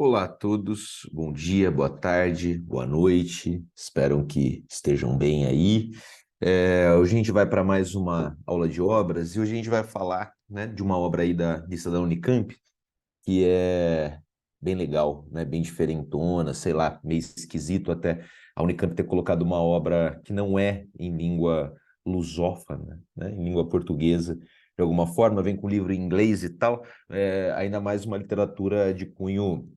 Olá a todos, bom dia, boa tarde, boa noite, espero que estejam bem aí. Hoje a gente vai para mais uma aula de obras e hoje a gente vai falar, né, de uma obra aí da lista da Unicamp, que é bem legal, né, bem diferentona, sei lá, meio esquisito até a Unicamp ter colocado uma obra que não é em língua lusófona, né, em língua portuguesa, de alguma forma, vem com livro em inglês e tal, ainda mais uma literatura de cunho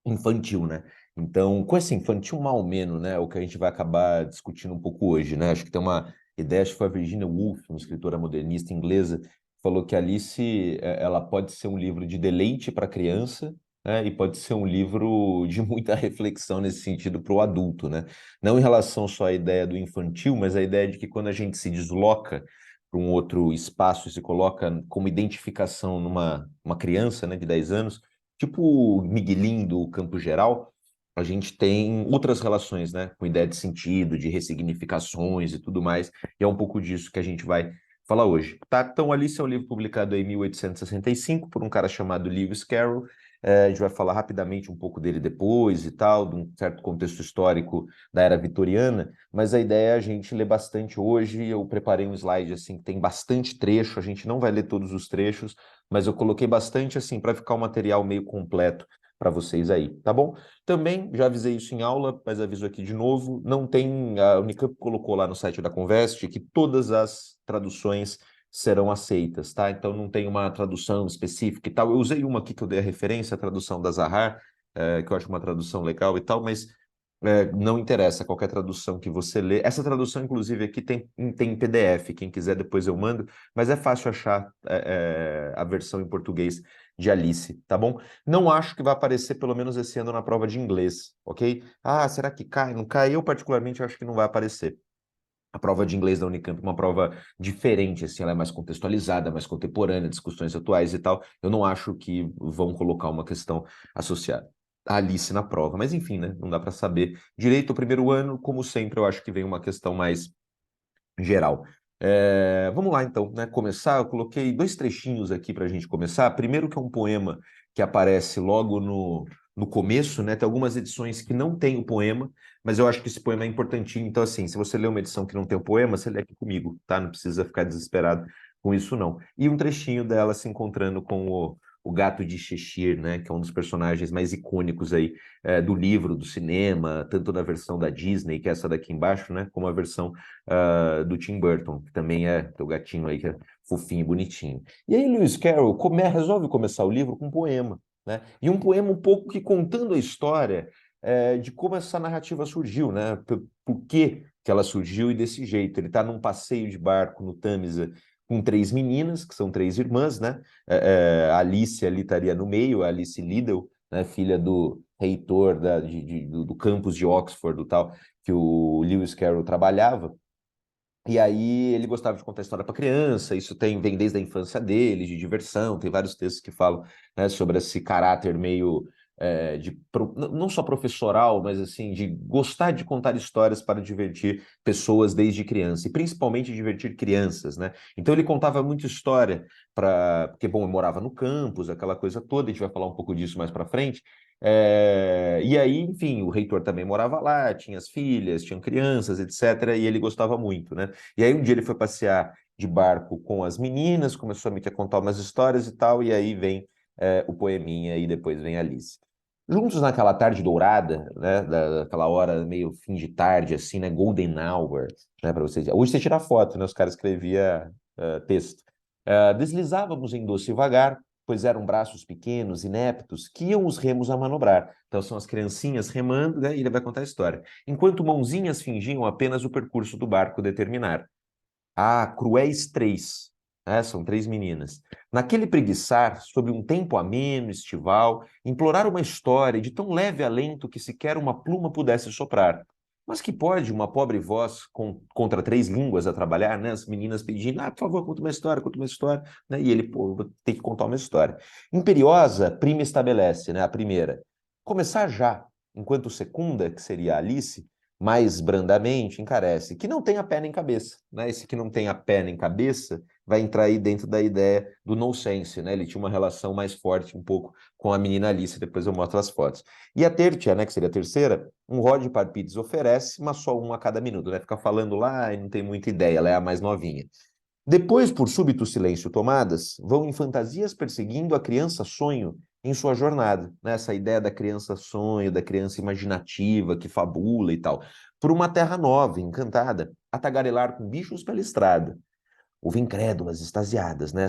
infantil, né? Então, com esse infantil mal menos, né, o que a gente vai acabar discutindo um pouco hoje, né? Acho que tem uma ideia, acho que foi a Virginia Woolf, uma escritora modernista inglesa, falou que Alice, ela pode ser um livro de deleite para criança, né, e pode ser um livro de muita reflexão nesse sentido para o adulto, né? Não em relação só à ideia do infantil, mas a ideia de que quando a gente se desloca para um outro espaço e se coloca como identificação numa uma criança, né, de 10 anos, tipo o Miguelinho do Campo Geral, a gente tem outras relações, né? Com ideia de sentido, de ressignificações e tudo mais. E é um pouco disso que a gente vai falar hoje. Tá? Então, Alice é um livro publicado em 1865 por um cara chamado Lewis Carroll. A gente vai falar rapidamente um pouco dele depois e tal, de um certo contexto histórico da era vitoriana, mas a ideia é a gente ler bastante hoje. Eu preparei um slide assim que tem bastante trecho, a gente não vai ler todos os trechos, mas eu coloquei bastante assim para ficar um material meio completo para vocês aí, tá bom? Também já avisei isso em aula, mas aviso aqui de novo, não tem, a Unicamp colocou lá no site da Convest que todas as traduções serão aceitas, tá? Então não tem uma tradução específica e tal. Eu usei uma aqui que eu dei a referência, a tradução da Zahar, que eu acho uma tradução legal e tal, mas não interessa qualquer tradução que você lê. Essa tradução, inclusive, aqui tem PDF. Quem quiser, depois eu mando. Mas é fácil achar a versão em português de Alice, tá bom? Não acho que vai aparecer, pelo menos esse ano, na prova de inglês, ok? Ah, será que cai? Não cai? Eu, particularmente, acho que não vai aparecer. A prova de inglês da Unicamp é uma prova diferente, assim, ela é mais contextualizada, mais contemporânea, discussões atuais e tal. Eu não acho que vão colocar uma questão associada a Alice na prova, mas enfim, né? Não dá para saber. Direito ao primeiro ano, como sempre, eu acho que vem uma questão mais geral. Vamos lá, então, né? Começar. Eu coloquei dois trechinhos aqui para a gente começar. Primeiro, que é um poema que aparece logo no começo, né? Tem algumas edições que não tem o poema, mas eu acho que esse poema é importantinho. Então, assim, se você lê uma edição que não tem o poema, você lê aqui comigo, tá? Não precisa ficar desesperado com isso, não. E um trechinho dela se encontrando com o gato de Cheshire, né? Que é um dos personagens mais icônicos aí do livro, do cinema, tanto na versão da Disney, que é essa daqui embaixo, né? Como a versão do Tim Burton, que também é teu gatinho aí, que é fofinho e bonitinho. E aí, Lewis Carroll resolve começar o livro com um poema, né? E um poema um pouco que contando a história de como essa narrativa surgiu, né? Por que ela surgiu e desse jeito. Ele está num passeio de barco no Tâmisa com três meninas, que são três irmãs, né? A Alice ali estaria no meio, a Alice Liddell, né? Filha do reitor do campus de Oxford, do tal, que o Lewis Carroll trabalhava. E aí ele gostava de contar história para criança, isso vem desde a infância dele, de diversão, tem vários textos que falam, né, sobre esse caráter meio não só professoral, mas assim, de gostar de contar histórias para divertir pessoas desde criança, e principalmente divertir crianças, né? Então ele contava muita história porque, bom, eu morava no campus, aquela coisa toda, a gente vai falar um pouco disso mais para frente. E aí, enfim, o reitor também morava lá, tinha as filhas, tinham crianças, etc., e ele gostava muito, né? E aí um dia ele foi passear de barco com as meninas, começou a me contar umas histórias e tal, e aí vem o poeminha e depois vem a Alice. Juntos naquela tarde dourada, né, daquela hora meio fim de tarde, assim, né, golden hour, né, para vocês. Hoje você tira foto, né, os caras escreviam texto. Deslizávamos em doce e vagar, pois eram braços pequenos, ineptos, que iam os remos a manobrar. Então são as criancinhas remando, né, e ele vai contar a história. Enquanto mãozinhas fingiam apenas o percurso do barco determinar. Ah, cruéis três. São três meninas. Naquele preguiçar, sobre um tempo ameno, estival, implorar uma história de tão leve alento que sequer uma pluma pudesse soprar. Mas que pode uma pobre voz contra três línguas a trabalhar, né? As meninas pedindo, por favor, conta uma história, né? E ele, pô, vou ter que contar uma história. Imperiosa, prima estabelece, né? A primeira. Começar já, enquanto segunda, que seria a Alice, mais brandamente encarece, que não tenha pé nem cabeça, né? Esse que não tenha pé nem cabeça vai entrar aí dentro da ideia do nonsense, né? Ele tinha uma relação mais forte um pouco com a menina Alice, depois eu mostro as fotos. E a Tertia, né, que seria a terceira, um Rod Parpides oferece, mas só um a cada minuto, né? Fica falando lá e não tem muita ideia, ela é a mais novinha. Depois, por súbito silêncio tomadas, vão em fantasias perseguindo a criança sonho em sua jornada, né? Essa ideia da criança sonho, da criança imaginativa, que fabula e tal, por uma terra nova, encantada, a tagarelar com bichos pela estrada. Houve incrédulas, extasiadas, né?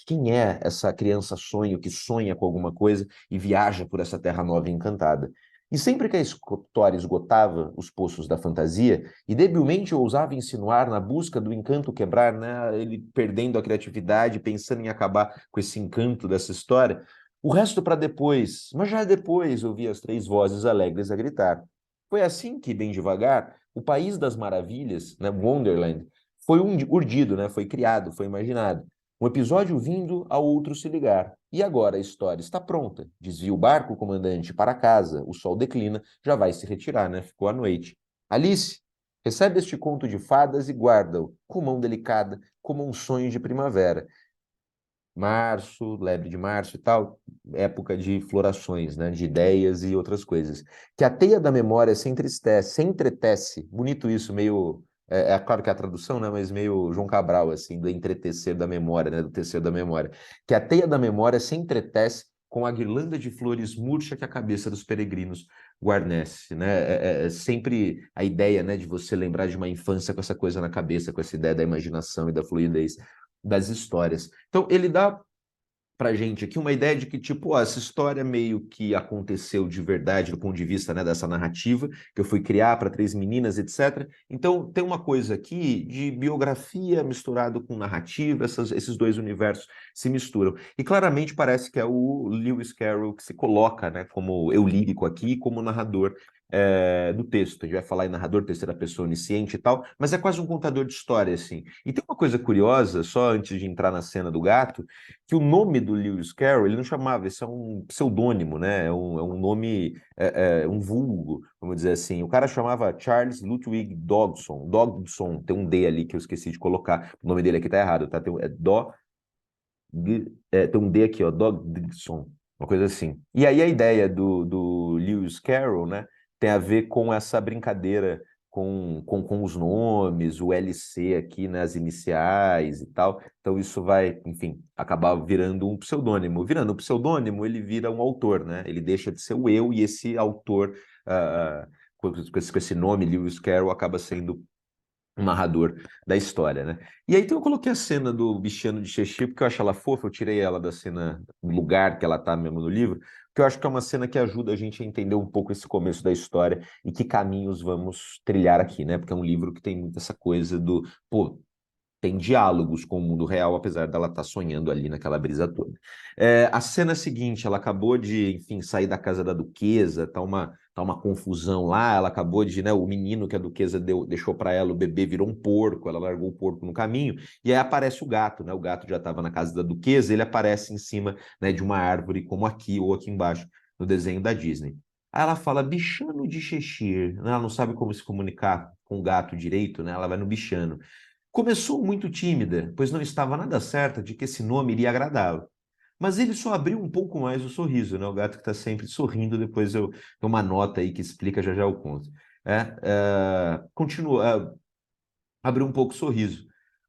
Quem é essa criança sonho que sonha com alguma coisa e viaja por essa terra nova e encantada? E sempre que a história esgotava os poços da fantasia e debilmente ousava insinuar na busca do encanto quebrar, né? Ele perdendo a criatividade, pensando em acabar com esse encanto dessa história, o resto para depois, mas já depois ouvi as três vozes alegres a gritar. Foi assim que, bem devagar, o País das Maravilhas, né, Wonderland, foi urdido, né? Foi criado, foi imaginado. Um episódio vindo ao outro se ligar. E agora a história está pronta. Desvia o barco, comandante, para casa. O sol declina, já vai se retirar, né? Ficou a noite. Alice, recebe este conto de fadas e guarda-o, com mão delicada, como um sonho de primavera. Março, lebre de março e tal, época de florações, né, de ideias e outras coisas. Que a teia da memória se entretece, bonito isso, meio, é claro que é a tradução, né, mas meio João Cabral, assim, do entretecer da memória, né, do tecer da memória. Que a teia da memória se entretece com a guirlanda de flores murcha que a cabeça dos peregrinos guarnece, né, é sempre a ideia, né, de você lembrar de uma infância com essa coisa na cabeça, com essa ideia da imaginação e da fluidez das histórias. Então, ele dá pra gente aqui uma ideia de que, tipo, ó, essa história meio que aconteceu de verdade do ponto de vista, né, dessa narrativa que eu fui criar para três meninas, etc. Então, tem uma coisa aqui de biografia misturado com narrativa, esses dois universos se misturam. E claramente parece que é o Lewis Carroll que se coloca, né, como eu lírico aqui, como narrador do texto. A gente vai falar em narrador, terceira pessoa onisciente e tal, mas é quase um contador de história, assim. E tem uma coisa curiosa, só antes de entrar na cena do gato, que o nome do Lewis Carroll, ele não chamava, esse é um pseudônimo, né? É um nome, um vulgo, vamos dizer assim. O cara chamava Charles Ludwig Dodgson. Dodgson, tem um D ali que eu esqueci de colocar. O nome dele aqui tá errado, tá? Tem um D aqui, ó, Dodgson, uma coisa assim. E aí a ideia do Lewis Carroll, né, tem a ver com essa brincadeira com os nomes, o LC aqui nas iniciais e tal. Então isso vai, enfim, acabar virando um pseudônimo. Virando um pseudônimo, ele vira um autor, né? Ele deixa de ser o eu e esse autor, com esse nome, Lewis Carroll, acaba sendo um narrador da história, né? E aí então eu coloquei a cena do bichano de Xexi, porque eu acho ela fofa, eu tirei ela da cena, do lugar que ela tá mesmo no livro, porque eu acho que é uma cena que ajuda a gente a entender um pouco esse começo da história e que caminhos vamos trilhar aqui, né? Porque é um livro que tem muito essa coisa do, pô, tem diálogos com o mundo real, apesar dela estar sonhando ali naquela brisa toda. A cena seguinte, ela acabou de, enfim, sair da casa da duquesa, tá uma confusão lá, ela acabou de, né, o menino que a duquesa deixou para ela, o bebê virou um porco, ela largou o porco no caminho, e aí aparece o gato, né, o gato já estava na casa da duquesa, ele aparece em cima, né, de uma árvore, como aqui ou aqui embaixo, no desenho da Disney. Aí ela fala bichano de Cheshire, né? Ela não sabe como se comunicar com o gato direito, né? Ela vai no bichano. Começou muito tímida, pois não estava nada certa de que esse nome iria agradá-lo. Mas ele só abriu um pouco mais o sorriso, né? O gato que está sempre sorrindo, depois eu tenho uma nota aí que explica já já o conto. Continua, abriu um pouco o sorriso.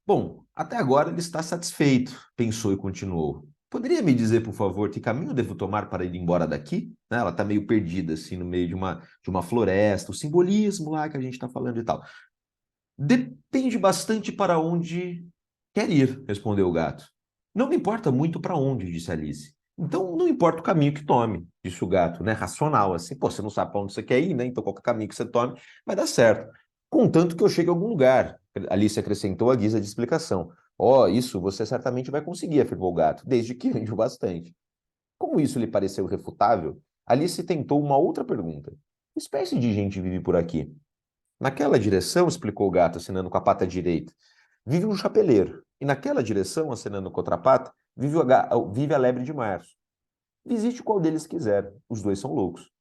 Bom, até agora ele está satisfeito, pensou e continuou. Poderia me dizer, por favor, que caminho devo tomar para ir embora daqui? Né, ela está meio perdida, assim, no meio de uma floresta, o simbolismo lá que a gente está falando e tal. Depende bastante para onde quer ir, respondeu o gato. Não me importa muito para onde, disse Alice. Então não importa o caminho que tome, disse o gato, né? Racional, assim, pô, você não sabe para onde você quer ir, né? Então qualquer caminho que você tome vai dar certo. Contanto que eu chegue a algum lugar, Alice acrescentou à guisa de explicação. Oh, isso você certamente vai conseguir, afirmou o gato, desde que ande o bastante. Como isso lhe pareceu refutável, Alice tentou uma outra pergunta. Que espécie de gente vive por aqui? Naquela direção, explicou o gato, acenando com a pata direita, vive um chapeleiro. E naquela direção, acenando com a outra pata, vive a lebre de março. Visite qual deles quiser. Os dois são loucos.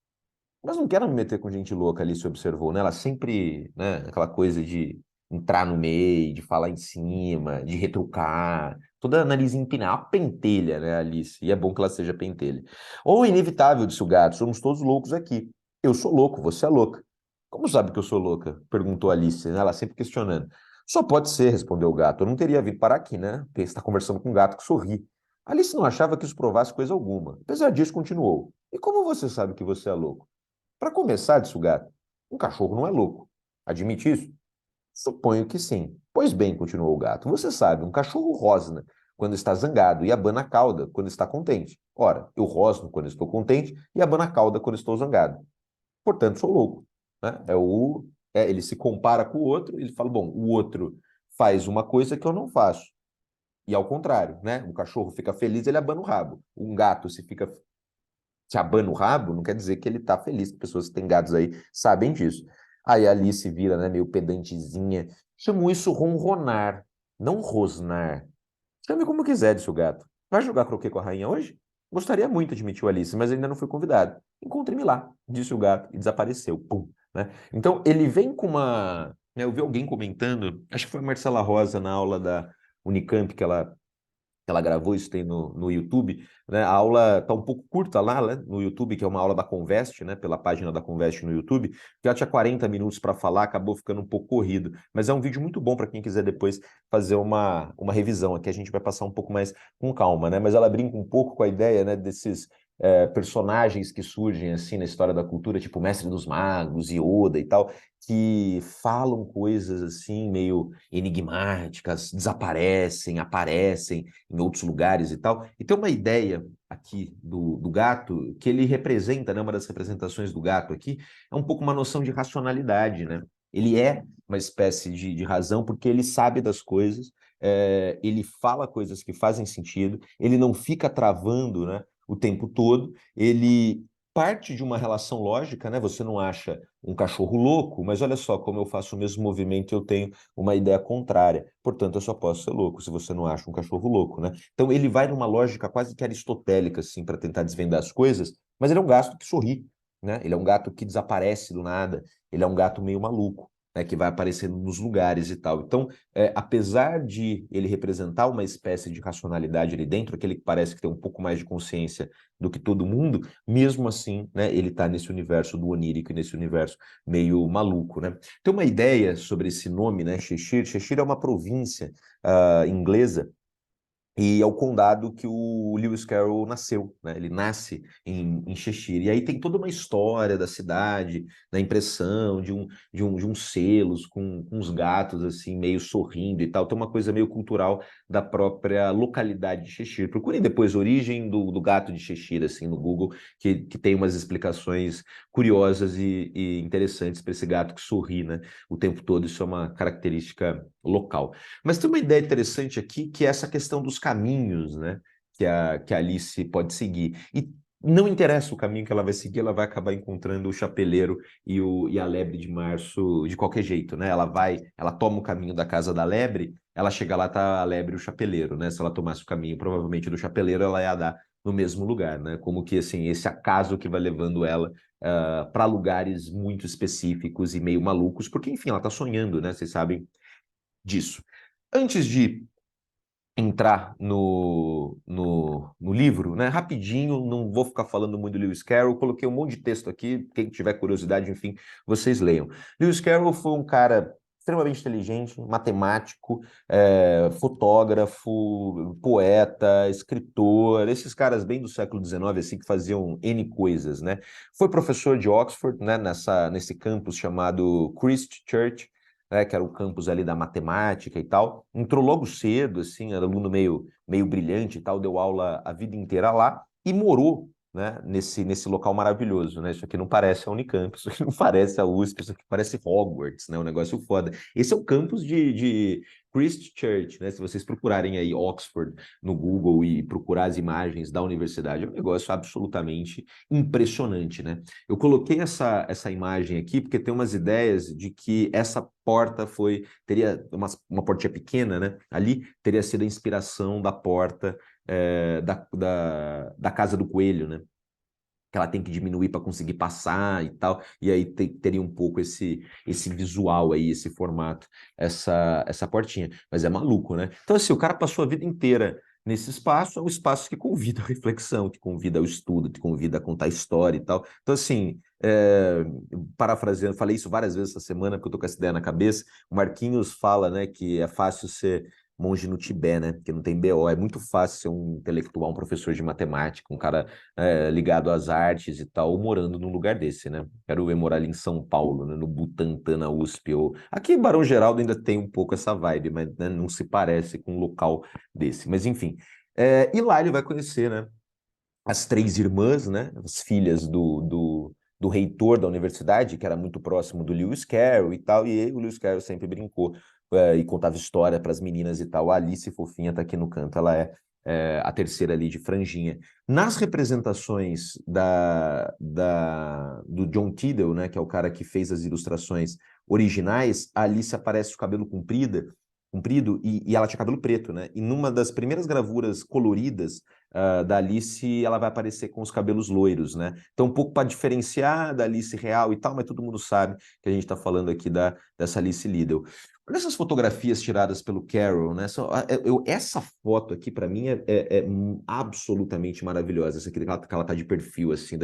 Mas não quero me meter com gente louca, Alice observou, né? Ela sempre, né, aquela coisa de entrar no meio, de falar em cima, de retrucar, toda nariz empinar, uma pentelha, né, Alice? E é bom que ela seja pentelha. Ou inevitável, disse o gato, somos todos loucos aqui. Eu sou louco, você é louca. Como sabe que eu sou louca? Perguntou Alice, né? Ela sempre questionando. Só pode ser, respondeu o gato. Eu não teria vindo parar aqui, né? Porque você está conversando com um gato que sorri. Alice não achava que isso provasse coisa alguma. Apesar disso, continuou. E como você sabe que você é louco? Para começar, disse o gato, um cachorro não é louco. Admite isso? Suponho que sim. Pois bem, continuou o gato, você sabe, um cachorro rosna quando está zangado e abana a cauda quando está contente. Ora, eu rosno quando estou contente e abano a cauda quando estou zangado. Portanto, sou louco. Né? Ele se compara com o outro, ele fala, bom, o outro faz uma coisa que eu não faço. E ao contrário, né? O cachorro fica feliz, ele abana o rabo. Um gato, se abana o rabo, não quer dizer que ele está feliz. Pessoas que têm gatos aí sabem disso. Aí a Alice vira, né, meio pedantezinha. Chamo isso ronronar, não rosnar. Chame como quiser, disse o gato. Vai jogar croquet com a rainha hoje? Gostaria muito, admitiu Alice, mas ainda não fui convidado. Encontre-me lá, disse o gato e desapareceu. Pum, né? Então ele vem com uma. Né, eu vi alguém comentando, acho que foi a Marcela Rosa na aula da Unicamp que ela gravou, isso tem no YouTube, né? A aula está um pouco curta lá, né? No YouTube, que é uma aula da Convest, né? Pela página da Convest no YouTube, que ela tinha 40 minutos para falar, acabou ficando um pouco corrido. Mas é um vídeo muito bom para quem quiser depois fazer uma revisão. Aqui a gente vai passar um pouco mais com calma, né? Mas ela brinca um pouco com a ideia, né, desses personagens que surgem assim na história da cultura, tipo o Mestre dos Magos, Yoda e tal, que falam coisas assim meio enigmáticas, desaparecem, aparecem em outros lugares e tal. E tem uma ideia aqui do gato que ele representa, né? Uma das representações do gato aqui é um pouco uma noção de racionalidade, né? Ele é uma espécie de razão porque ele sabe das coisas, ele fala coisas que fazem sentido, ele não fica travando, né, o tempo todo, ele parte de uma relação lógica, né? Você não acha um cachorro louco, mas olha só, como eu faço o mesmo movimento, eu tenho uma ideia contrária. Portanto, eu só posso ser louco se você não acha um cachorro louco, né? Então ele vai numa lógica quase que aristotélica, assim, para tentar desvendar as coisas, mas ele é um gato que sorri, né? Ele é um gato que desaparece do nada, ele é um gato meio maluco, né? Que vai aparecendo nos lugares e tal. Então, apesar de ele representar uma espécie de racionalidade ali dentro, aquele que parece que tem um pouco mais de consciência do que todo mundo, mesmo assim, né? Ele está nesse universo do onírico e nesse universo meio maluco, né? Tem uma ideia sobre esse nome, né? Cheshire. Cheshire é uma província inglesa e é o condado que o Lewis Carroll nasceu, né? Ele nasce em Cheshire. E aí tem toda uma história da cidade, da impressão de uns selos com uns gatos assim, meio sorrindo e tal. Tem uma coisa meio cultural da própria localidade de Cheshire. Procurem depois a origem do gato de Cheshire, assim, no Google, que tem umas explicações curiosas e interessantes para esse gato que sorri, né? O tempo todo. Isso é uma característica local. Mas tem uma ideia interessante aqui, que é essa questão dos caminhos, né? Que a Alice pode seguir. E não interessa o caminho que ela vai seguir, ela vai acabar encontrando o chapeleiro e a lebre de março de qualquer jeito, né? Ela toma o caminho da casa da lebre, ela chega lá, tá a lebre e o chapeleiro, né? Se ela tomasse o caminho, provavelmente, do chapeleiro, ela ia dar no mesmo lugar, né? Como que, assim, esse acaso que vai levando ela para lugares muito específicos e meio malucos, porque, enfim, ela tá sonhando, né? Vocês sabem disso. Antes de entrar no livro, né? Rapidinho, não vou ficar falando muito do Lewis Carroll, coloquei um monte de texto aqui, quem tiver curiosidade, enfim, vocês leiam. Lewis Carroll foi um cara extremamente inteligente, matemático, fotógrafo, poeta, escritor, esses caras bem do século XIX, assim, que faziam N coisas, né? Foi professor de Oxford, né, nesse campus chamado Christ Church, né, que era o campus ali da matemática e tal. Entrou logo cedo, assim, era aluno meio brilhante e tal, deu aula a vida inteira lá e morou, né, nesse local maravilhoso, né? Isso aqui não parece a Unicamp, isso aqui não parece a USP, isso aqui parece Hogwarts, né? Um negócio foda. Esse é o campus de Christ Church, né? Se vocês procurarem aí Oxford no Google e procurar as imagens da universidade, é um negócio absolutamente impressionante, né? Eu coloquei essa imagem aqui porque tem umas ideias de que essa porta teria uma portinha pequena, né? Ali teria sido a inspiração da porta da Casa do Coelho, né? que ela tem que diminuir para conseguir passar e tal, e aí teria um pouco esse visual aí, esse formato, essa portinha. Mas é maluco, né? Então, assim, o cara passou a vida inteira nesse espaço, é um espaço que convida a reflexão, que convida ao estudo, que convida a contar história e tal. Então, assim, parafraseando, falei isso várias vezes essa semana, porque eu tô com essa ideia na cabeça, o Marquinhos fala, né, que é fácil ser monge no Tibete, né? Porque não tem BO. É muito fácil ser um intelectual, um professor de matemática, um cara ligado às artes e tal, morando num lugar desse, né? Quero ver morar ali em São Paulo, né? No Butantã, na USP. Ou... Aqui em Barão Geraldo ainda tem um pouco essa vibe, mas né, não se parece com um local desse. Mas enfim. E lá ele vai conhecer, né? As três irmãs, né? As filhas do reitor da universidade, que era muito próximo do Lewis Carroll e tal, e o Lewis Carroll sempre brincou e contava história para as meninas e tal. A Alice Fofinha tá aqui no canto, ela é a terceira ali de franjinha. Nas representações do John Tiddle, né, que é o cara que fez as ilustrações originais, a Alice aparece com o cabelo comprido e ela tinha cabelo preto, né? E numa das primeiras gravuras coloridas da Alice, ela vai aparecer com os cabelos loiros, né? Então, um pouco para diferenciar da Alice real e tal, mas todo mundo sabe que a gente está falando aqui dessa Alice Liddell. Olha essas fotografias tiradas pelo Carroll, né? Essa foto aqui, para mim, é absolutamente maravilhosa. Essa aqui que ela tá de perfil, assim,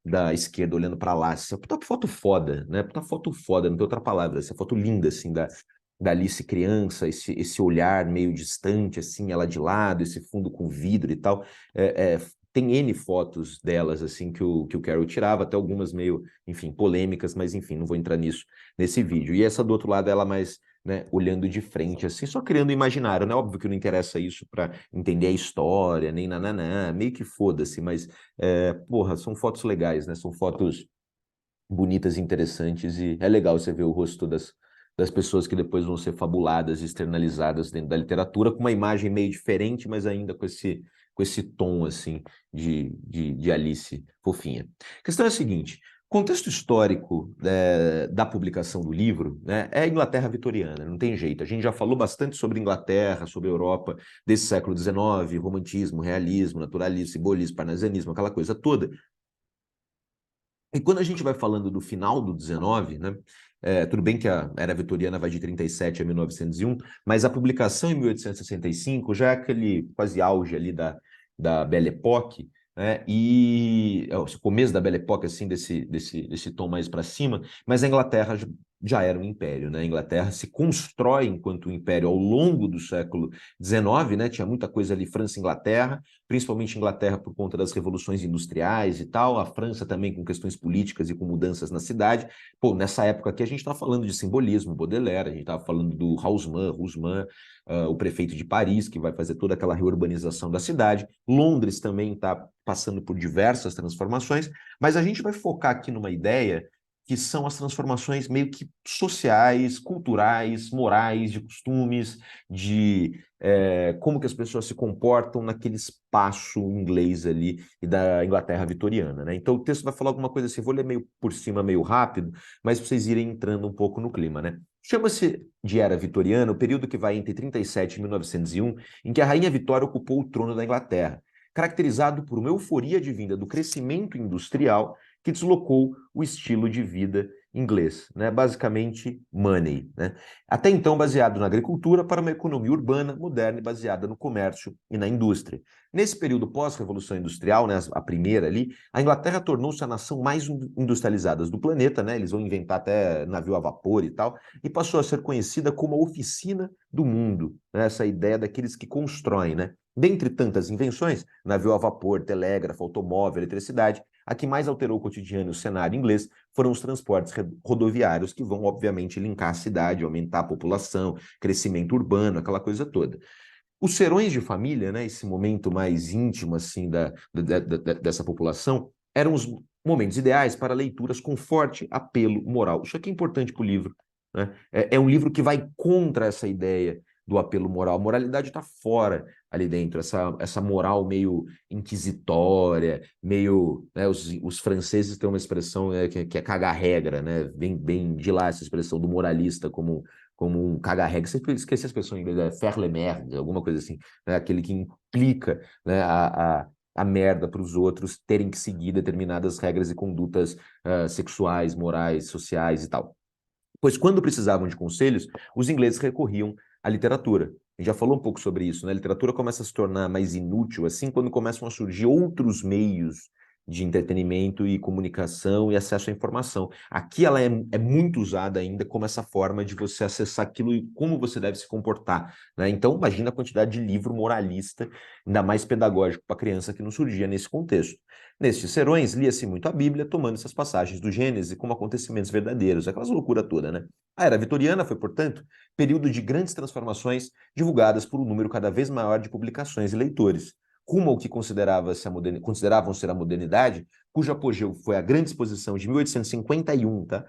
da esquerda, olhando para lá. Essa puta foto foda, né? Puta foto foda, não tem outra palavra. Essa foto linda, assim, da Alice criança, esse olhar meio distante, assim, ela de lado, esse fundo com vidro e tal. Tem N fotos delas, assim, que o Carroll tirava, até algumas meio, enfim, polêmicas, mas enfim, não vou entrar nesse vídeo. E essa do outro lado, ela mais, né, olhando de frente, assim, só criando imaginário, né? Óbvio que não interessa isso para entender a história, nem nananã, meio que foda-se, mas, porra, são fotos legais, né? São fotos bonitas, interessantes, e é legal você ver o rosto das pessoas que depois vão ser fabuladas, externalizadas dentro da literatura, com uma imagem meio diferente, mas ainda com esse tom, assim, de Alice fofinha. A questão é a seguinte, o contexto histórico da publicação do livro, né, é a Inglaterra vitoriana, não tem jeito. A gente já falou bastante sobre Inglaterra, sobre a Europa desse século XIX, romantismo, realismo, naturalismo, simbolismo, parnasianismo, aquela coisa toda. E quando a gente vai falando do final do 19, né, tudo bem que a era vitoriana vai de 37 a 1901, mas a publicação em 1865 já é aquele quase auge ali da Belle Époque, né, e é o começo da Belle Époque, assim, desse tom mais para cima, mas a Inglaterra já era um império, né? A Inglaterra se constrói enquanto um império ao longo do século XIX, né? Tinha muita coisa ali, França e Inglaterra, principalmente Inglaterra por conta das revoluções industriais e tal, a França também com questões políticas e com mudanças na cidade. Pô, nessa época aqui a gente está falando de simbolismo, Baudelaire, a gente estava falando do Haussmann, o prefeito de Paris, que vai fazer toda aquela reurbanização da cidade. Londres também está passando por diversas transformações, mas a gente vai focar aqui numa ideia que são as transformações meio que sociais, culturais, morais, de costumes, de como que as pessoas se comportam naquele espaço inglês ali e da Inglaterra vitoriana, né? Então o texto vai falar alguma coisa assim, vou ler meio por cima, meio rápido, mas para vocês irem entrando um pouco no clima, né? Chama-se de Era Vitoriana o período que vai entre 37 e 1901, em que a Rainha Vitória ocupou o trono da Inglaterra, caracterizado por uma euforia advinda do crescimento industrial que deslocou o estilo de vida inglês, né? Basicamente money, né? Até então baseado na agricultura para uma economia urbana, moderna e baseada no comércio e na indústria. Nesse período pós-revolução industrial, né, a primeira ali, a Inglaterra tornou-se a nação mais industrializada do planeta, né? Eles vão inventar até navio a vapor e tal, e passou a ser conhecida como a oficina do mundo, né? Essa ideia daqueles que constroem, né? Dentre tantas invenções, navio a vapor, telégrafo, automóvel, eletricidade, a que mais alterou o cotidiano e o cenário inglês foram os transportes rodoviários, que vão, obviamente, linkar a cidade, aumentar a população, crescimento urbano, aquela coisa toda. Os serões de família, né, esse momento mais íntimo assim dessa população, eram os momentos ideais para leituras com forte apelo moral. Isso aqui é importante para o livro, né? É um livro que vai contra essa ideia do apelo moral. A moralidade está fora ali dentro, essa moral meio inquisitória, meio, né, os franceses têm uma expressão, né, que é cagar regra, né? Bem de lá essa expressão do moralista como um caga-regra. Sempre esqueci a expressão em inglês, faire le merde, alguma coisa assim, né? Aquele que implica, né, a merda para os outros terem que seguir determinadas regras e condutas sexuais, morais, sociais e tal. Pois quando precisavam de conselhos, os ingleses recorriam à literatura. A gente já falou um pouco sobre isso, né? A literatura começa a se tornar mais inútil assim quando começam a surgir outros meios de entretenimento e comunicação e acesso à informação. Aqui ela é muito usada ainda como essa forma de você acessar aquilo e como você deve se comportar, né? Então, imagina a quantidade de livro moralista, ainda mais pedagógico para criança que não surgia nesse contexto. Nestes serões, lia-se muito a Bíblia, tomando essas passagens do Gênesis como acontecimentos verdadeiros, aquelas loucura toda, né? A Era Vitoriana foi, portanto, período de grandes transformações divulgadas por um número cada vez maior de publicações e leitores, rumo ao que consideravam ser a modernidade, cujo apogeu foi a Grande Exposição de 1851, tá?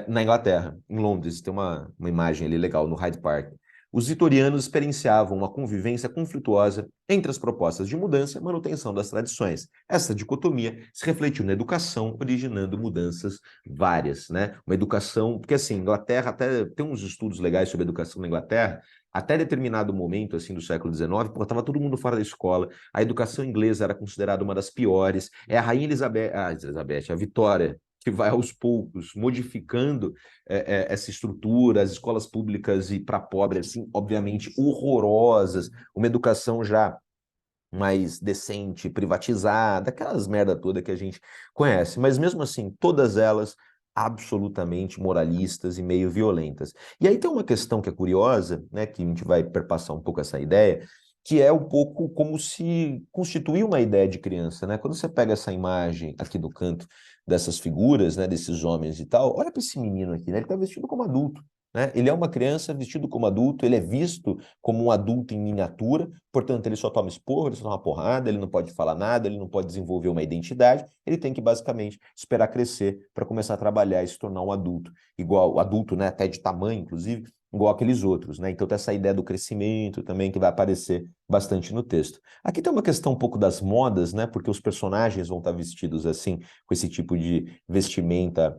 Na Inglaterra, em Londres. Tem uma imagem ali legal no Hyde Park. Os vitorianos experienciavam uma convivência conflituosa entre as propostas de mudança e manutenção das tradições. Essa dicotomia se refletiu na educação, originando mudanças várias, né? Uma educação, porque assim, Inglaterra até tem uns estudos legais sobre educação na Inglaterra, até determinado momento assim do século XIX, estava todo mundo fora da escola, a educação inglesa era considerada uma das piores, é a rainha Elizabeth, a Vitória, que vai aos poucos modificando essa estrutura, as escolas públicas e para pobres, assim, obviamente horrorosas, uma educação já mais decente, privatizada, aquelas merda toda que a gente conhece, mas mesmo assim, todas elas absolutamente moralistas e meio violentas. E aí tem uma questão que é curiosa, né, que a gente vai perpassar um pouco essa ideia, que é um pouco como se constituir uma ideia de criança, né? Quando você pega essa imagem aqui do canto dessas figuras, né, desses homens e tal, olha para esse menino aqui, né? Ele está vestido como adulto, né? Ele é uma criança vestido como adulto, ele é visto como um adulto em miniatura, portanto, ele só toma esporro, ele só toma porrada, ele não pode falar nada, ele não pode desenvolver uma identidade, ele tem que basicamente esperar crescer para começar a trabalhar e se tornar um adulto, igual adulto, né, até de tamanho, inclusive, igual aqueles outros, né? Então tem essa ideia do crescimento também que vai aparecer bastante no texto. Aqui tem uma questão um pouco das modas, né? Porque os personagens vão estar vestidos assim, com esse tipo de vestimenta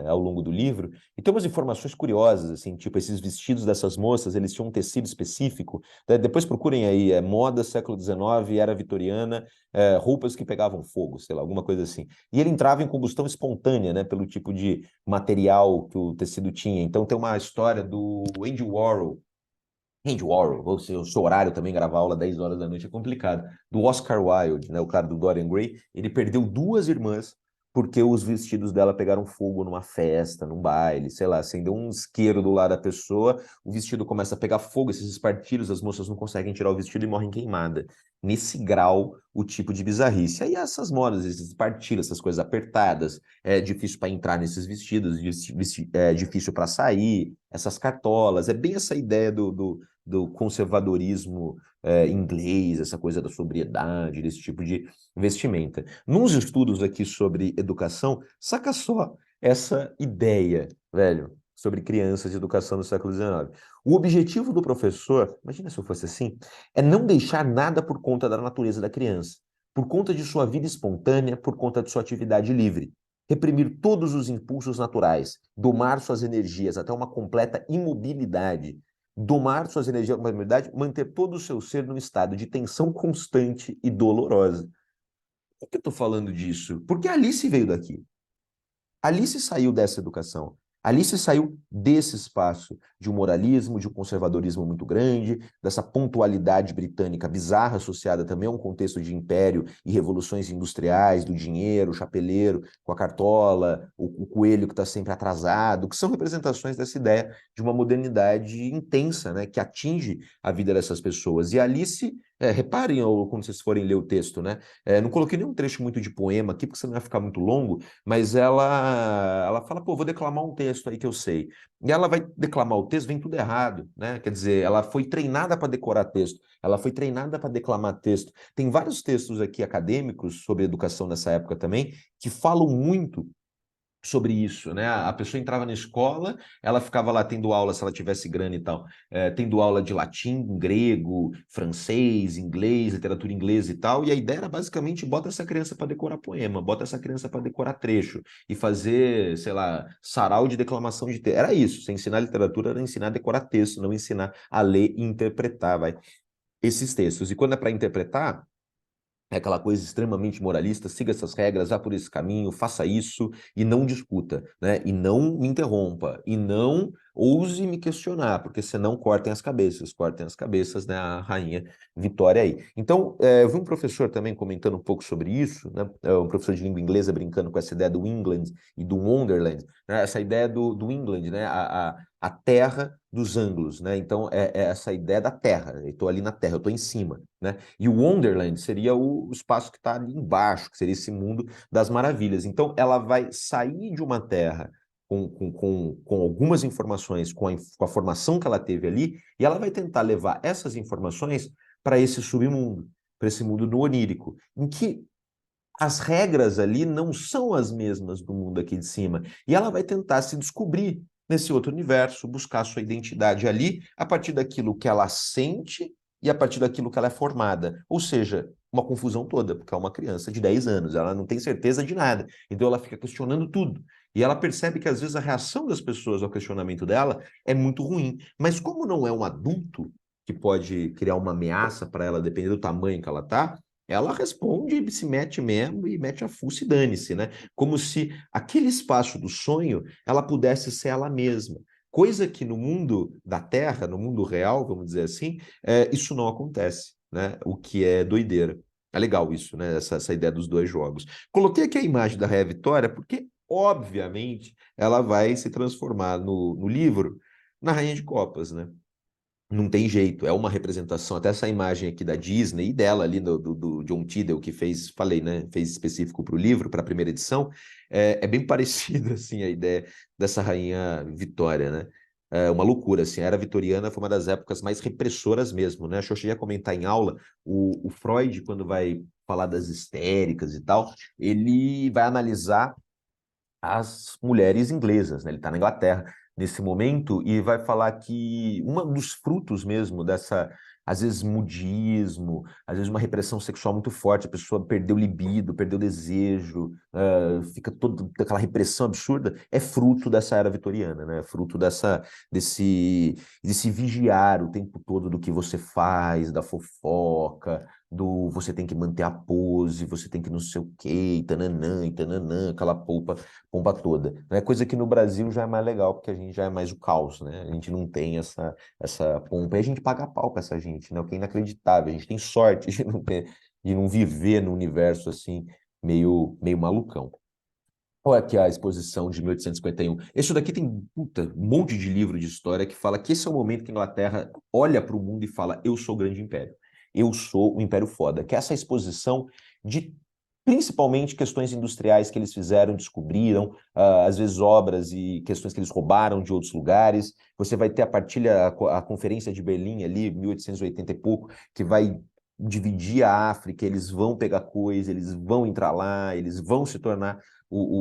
ao longo do livro, e tem umas informações curiosas, assim, tipo, esses vestidos dessas moças, eles tinham um tecido específico, né? Depois procurem aí, moda século XIX, era vitoriana, roupas que pegavam fogo, sei lá, alguma coisa assim. E ele entrava em combustão espontânea, né, pelo tipo de material que o tecido tinha. Então tem uma história do Andy Warhol, ou seja, o seu horário também, gravar aula 10 horas da noite é complicado. Do Oscar Wilde, né, o cara do Dorian Gray, ele perdeu duas irmãs porque os vestidos dela pegaram fogo numa festa, num baile, sei lá, acendeu um isqueiro do lado da pessoa, o vestido começa a pegar fogo, esses espartilhos, as moças não conseguem tirar o vestido e morrem queimada. Nesse grau, o tipo de bizarrice. Aí essas modas, esses espartilhos, essas coisas apertadas, é difícil para entrar nesses vestidos, é difícil para sair, essas cartolas, é bem essa ideia do conservadorismo inglês, essa coisa da sobriedade, desse tipo de vestimenta. Nos estudos aqui sobre educação, saca só essa ideia, velho, sobre crianças e educação no século XIX. O objetivo do professor, imagina se eu fosse assim, é não deixar nada por conta da natureza da criança, por conta de sua vida espontânea, por conta de sua atividade livre. Reprimir todos os impulsos naturais, domar suas energias até uma completa imobilidade, domar suas energias, na verdade, manter todo o seu ser num estado de tensão constante e dolorosa. Por que eu estou falando disso? Porque a Alice veio daqui. Alice saiu dessa educação. Alice saiu desse espaço de um moralismo, de um conservadorismo muito grande, dessa pontualidade britânica bizarra associada também a um contexto de império e revoluções industriais, do dinheiro, o chapeleiro com a cartola, o coelho que está sempre atrasado, que são representações dessa ideia de uma modernidade intensa, né, que atinge a vida dessas pessoas. E Alice, reparem quando vocês forem ler o texto, né, não coloquei nenhum trecho muito de poema aqui, porque senão vai ficar muito longo, mas ela fala, pô, vou declamar um texto aí que eu sei. E ela vai declamar o texto, vem tudo errado, né? Quer dizer, ela foi treinada para decorar texto, ela foi treinada para declamar texto. Tem vários textos aqui acadêmicos sobre educação nessa época também, que falam muito sobre isso, né? A pessoa entrava na escola, ela ficava lá tendo aula, se ela tivesse grana e tal, tendo aula de latim, grego, francês, inglês, literatura inglesa e tal, e a ideia era basicamente bota essa criança para decorar poema, bota essa criança para decorar trecho e fazer, sei lá, sarau de declamação de texto. Era isso, você ensinar literatura era ensinar a decorar texto, não ensinar a ler e interpretar, vai, esses textos. E quando é para interpretar, É aquela coisa extremamente moralista, siga essas regras, vá por esse caminho, faça isso e não discuta, né? E não me interrompa, e não ouse me questionar, porque senão cortem as cabeças, né? A rainha Vitória aí. Então, eu vi um professor também comentando um pouco sobre isso, né? Um professor de língua inglesa brincando com essa ideia do England e do Wonderland, né? Essa ideia do England, né? A terra dos anglos, né? Então, é essa ideia da terra. Eu estou ali na terra, eu estou em cima, né? E o Wonderland seria o espaço que está ali embaixo, que seria esse mundo das maravilhas. Então, ela vai sair de uma terra com algumas informações, com a formação que ela teve ali, e ela vai tentar levar essas informações para esse submundo, para esse mundo do onírico, em que as regras ali não são as mesmas do mundo aqui de cima. E ela vai tentar se descobrir nesse outro universo, buscar sua identidade ali, a partir daquilo que ela sente e a partir daquilo que ela é formada. Ou seja, uma confusão toda, porque é uma criança de 10 anos, ela não tem certeza de nada. Então ela fica questionando tudo. E ela percebe que às vezes a reação das pessoas ao questionamento dela é muito ruim. Mas como não é um adulto que pode criar uma ameaça para ela, dependendo do tamanho que ela tá, ela responde, se mete mesmo e mete a fuça e dane-se, né? Como se aquele espaço do sonho ela pudesse ser ela mesma. Coisa que no mundo da Terra, no mundo real, vamos dizer assim, isso não acontece, né? O que é doideira. É legal isso, né? Essa ideia dos dois jogos. Coloquei aqui a imagem da Rainha Vitória porque, obviamente, ela vai se transformar no livro na Rainha de Copas, né? Não tem jeito, é uma representação. Até essa imagem aqui da Disney e dela ali do John Tiddle, que fez, falei, né? Fez específico para o livro, para a primeira edição, é bem parecida assim, a ideia dessa rainha Vitória, né? É uma loucura, assim. A era vitoriana foi uma das épocas mais repressoras mesmo, né? Acho que eu cheguei a comentar em aula, o Freud, quando vai falar das histéricas e tal, ele vai analisar as mulheres inglesas, né? Ele está na Inglaterra nesse momento e vai falar que um dos frutos mesmo dessa, às vezes, mudismo, às vezes uma repressão sexual muito forte, a pessoa perdeu libido, perdeu desejo, fica toda aquela repressão absurda, é fruto dessa era vitoriana, né? É fruto desse vigiar o tempo todo do que você faz, da fofoca, do você tem que manter a pose, você tem que não sei o quê, e tananã, aquela pompa toda. Né? Coisa que no Brasil já é mais legal, porque a gente já é mais o caos, né? A gente não tem essa pompa. E a gente paga pau pra essa gente, né? O que é inacreditável. A gente tem sorte de não viver num universo assim, meio malucão. Olha aqui a exposição de 1851. Esse daqui tem puta, um monte de livro de história que fala que esse é o momento que a Inglaterra olha para o mundo e fala: eu sou o grande império. Eu sou o império foda. Que é essa exposição de principalmente questões industriais que eles fizeram, descobriram, às vezes obras e questões que eles roubaram de outros lugares. Você vai ter a partilha, a Conferência de Berlim ali, 1880 e pouco, que vai dividir a África, eles vão pegar coisa, eles vão entrar lá, eles vão se tornar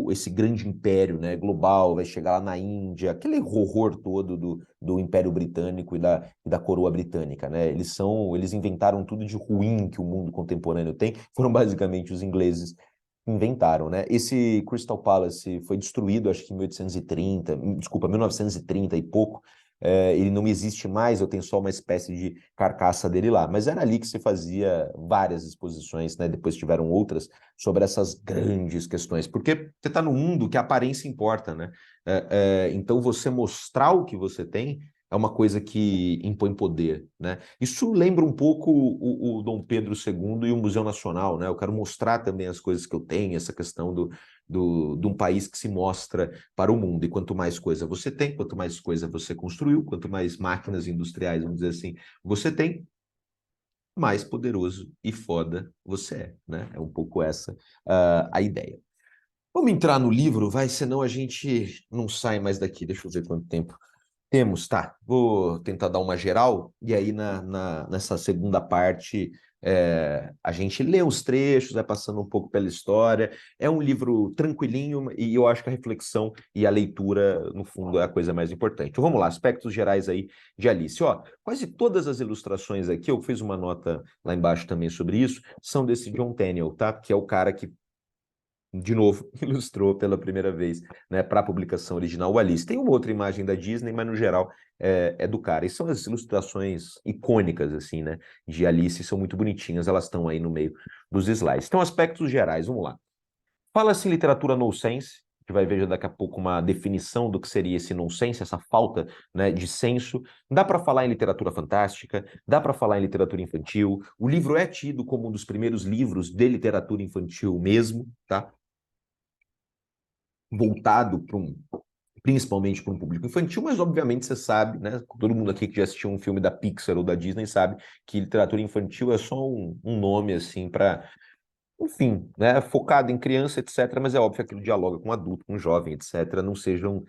esse grande império, né, global, vai chegar lá na Índia, aquele horror todo do Império Britânico e da coroa britânica, né? Eles inventaram tudo de ruim que o mundo contemporâneo tem, foram basicamente os ingleses que inventaram, né? Esse Crystal Palace foi destruído, acho que em 1830, desculpa, 1930 e pouco. Ele não existe mais, eu tenho só uma espécie de carcaça dele lá, mas era ali que se fazia várias exposições, né? Depois tiveram outras sobre essas grandes questões, porque você está num mundo que a aparência importa, né? Então você mostrar o que você tem é uma coisa que impõe poder, né? Isso lembra um pouco o Dom Pedro II e o Museu Nacional, né? Eu quero mostrar também as coisas que eu tenho, essa questão de um país que se mostra para o mundo. E quanto mais coisa você tem, quanto mais coisa você construiu, quanto mais máquinas industriais, vamos dizer assim, você tem, mais poderoso e foda você é, né? É um pouco essa a ideia. Vamos entrar no livro, vai, senão a gente não sai mais daqui. Deixa eu ver quanto tempo temos, tá? Vou tentar dar uma geral, e aí nessa segunda parte a gente lê os trechos, vai passando um pouco pela história. É um livro tranquilinho, e eu acho que a reflexão e a leitura, no fundo, é a coisa mais importante. Então vamos lá, aspectos gerais aí de Alice. Ó, quase todas as ilustrações aqui, eu fiz uma nota lá embaixo também sobre isso, são desse John Tenniel, tá? Que é o cara que de novo, ilustrou pela primeira vez, né, para a publicação original o Alice. Tem uma outra imagem da Disney, mas no geral é do cara. E são as ilustrações icônicas, assim, né, de Alice, são muito bonitinhas, elas estão aí no meio dos slides. Então, aspectos gerais, vamos lá. Fala-se em literatura nonsense, a gente vai ver já daqui a pouco uma definição do que seria esse nonsense, essa falta, né, de senso. Dá para falar em literatura fantástica, dá para falar em literatura infantil. O livro é tido como um dos primeiros livros de literatura infantil mesmo, tá? Voltado para principalmente para um público infantil, mas obviamente você sabe, né? Todo mundo aqui que já assistiu um filme da Pixar ou da Disney sabe que literatura infantil é só um nome assim para, enfim, né? Focado em criança, etc. Mas é óbvio que aquilo dialoga com adulto, com jovem, etc. Não sejam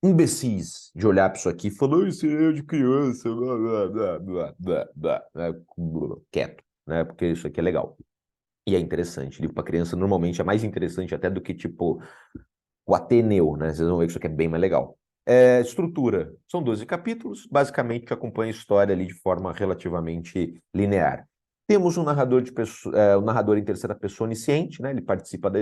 imbecis de olhar para isso aqui e falar, isso é de criança, blá, blá, blá, blá, blá, blá, né? Quieto, né? Porque isso aqui é legal. E é interessante. Livro para criança normalmente é mais interessante até do que, tipo, o Ateneu, né? Vocês vão ver que isso aqui é bem mais legal. Estrutura. São 12 capítulos, basicamente que acompanha a história ali de forma relativamente linear. Temos um narrador um narrador em terceira pessoa onisciente, né? Ele participa da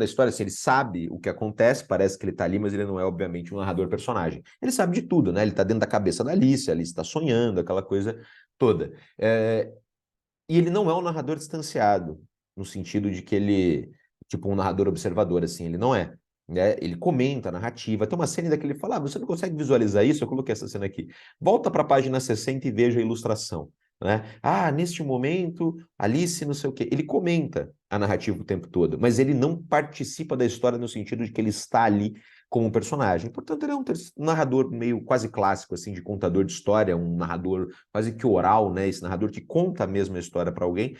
história, assim, ele sabe o que acontece, parece que ele está ali, mas ele não é, obviamente, um narrador personagem. Ele sabe de tudo, né? Ele está dentro da cabeça da Alice, a Alice está sonhando, aquela coisa toda. E ele não é um narrador distanciado, no sentido de que ele, tipo, um narrador observador, assim, ele não é. Né? Ele comenta a narrativa. Tem uma cena ainda que ele fala: você não consegue visualizar isso? Eu coloquei essa cena aqui. Volta para a página 60 e veja a ilustração. Né? Ah, neste momento, Alice, não sei o quê. Ele comenta a narrativa o tempo todo, mas ele não participa da história no sentido de que ele está ali como um personagem. Portanto, ele é um narrador meio quase clássico, assim, de contador de história, um narrador quase que oral, né? Esse narrador que conta a mesma história para alguém,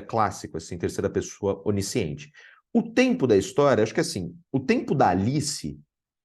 clássico, assim, terceira pessoa onisciente. O tempo da história, acho que assim, o tempo da Alice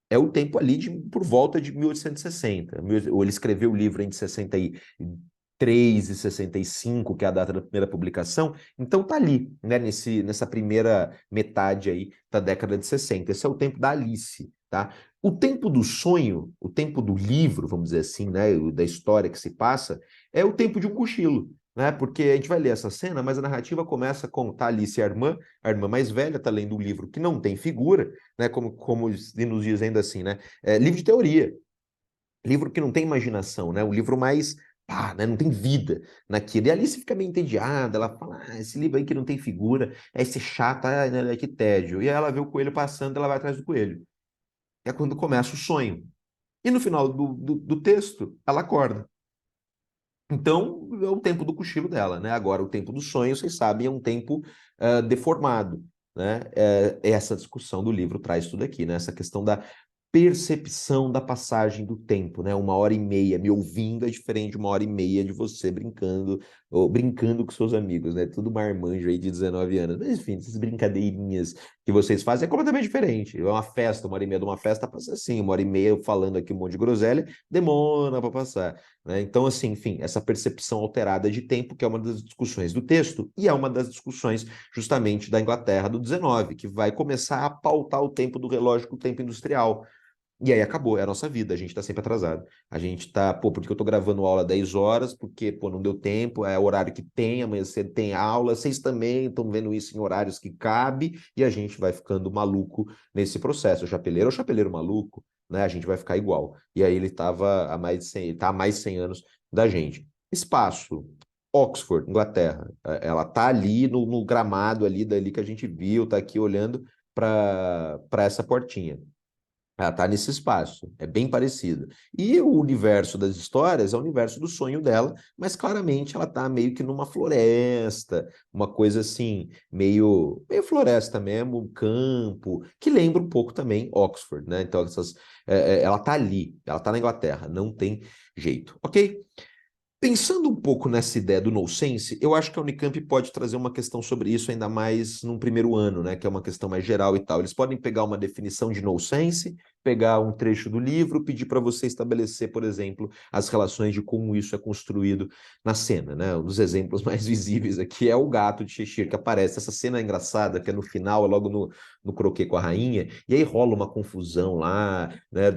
é o tempo ali por volta de 1860. Ele escreveu o livro entre 63 e 65, que é a data da primeira publicação, então tá ali, né, nessa primeira metade aí da década de 60. Esse é o tempo da Alice, tá? O tempo do sonho, o tempo do livro, vamos dizer assim, né, da história que se passa, é o tempo de um cochilo. Né? Porque a gente vai ler essa cena, mas a narrativa começa com tá Alice, a irmã mais velha, tá lendo um livro que não tem figura, né? Como nos dizendo assim, né? Livro de teoria, livro que não tem imaginação, né? Um livro mais, pá, né? Não tem vida naquilo. E a Alice fica meio entediada, ela fala, esse livro aí que não tem figura, esse chato, né? Que tédio. E aí ela vê o coelho passando, ela vai atrás do coelho. É quando começa o sonho. E no final do texto, ela acorda. Então, é o tempo do cochilo dela, né? Agora, o tempo do sonho, vocês sabem, é um tempo deformado, né? Essa discussão do livro traz tudo aqui, né? Essa questão da percepção da passagem do tempo, né? 1 hora e meia me ouvindo é diferente de 1 hora e meia de você brincando, ou brincando com seus amigos, né? Tudo marmanjo aí de 19 anos. Mas, enfim, essas brincadeirinhas que vocês fazem é completamente diferente. É uma festa, 1 hora e meia de uma festa passa assim, 1 hora e meia eu falando aqui um monte de groselha, demora para passar. Né? Então, assim, enfim, essa percepção alterada de tempo, que é uma das discussões do texto, e é uma das discussões justamente da Inglaterra do 19, que vai começar a pautar o tempo do relógio com o tempo industrial. E aí acabou, é a nossa vida, a gente tá sempre atrasado. A gente tá, pô, porque eu tô gravando aula 10 horas, porque, pô, não deu tempo, é o horário que tem, amanhã cedo tem aula, vocês também estão vendo isso em horários que cabe, e a gente vai ficando maluco nesse processo. O chapeleiro é o chapeleiro maluco, né? A gente vai ficar igual. E aí ele tava há mais de 100, tá há mais de 100 anos da gente. Espaço. Oxford, Inglaterra. Ela tá ali no gramado ali, dali que a gente viu, tá aqui olhando para essa portinha. Ela está nesse espaço, é bem parecido. E o universo das histórias é o universo do sonho dela, mas claramente ela está meio que numa floresta, uma coisa assim, meio floresta mesmo, um campo, que lembra um pouco também Oxford, né? Então, ela está ali, ela está na Inglaterra, não tem jeito, ok? Pensando um pouco nessa ideia do nonsense, eu acho que a Unicamp pode trazer uma questão sobre isso ainda mais num primeiro ano, né? Que é uma questão mais geral e tal. Eles podem pegar uma definição de nonsense, pegar um trecho do livro, pedir para você estabelecer, por exemplo, as relações de como isso é construído na cena, né? Um dos exemplos mais visíveis aqui é o gato de Cheshire que aparece. Essa cena é engraçada, que é no final, é logo no croquet com a rainha, e aí rola uma confusão lá, né?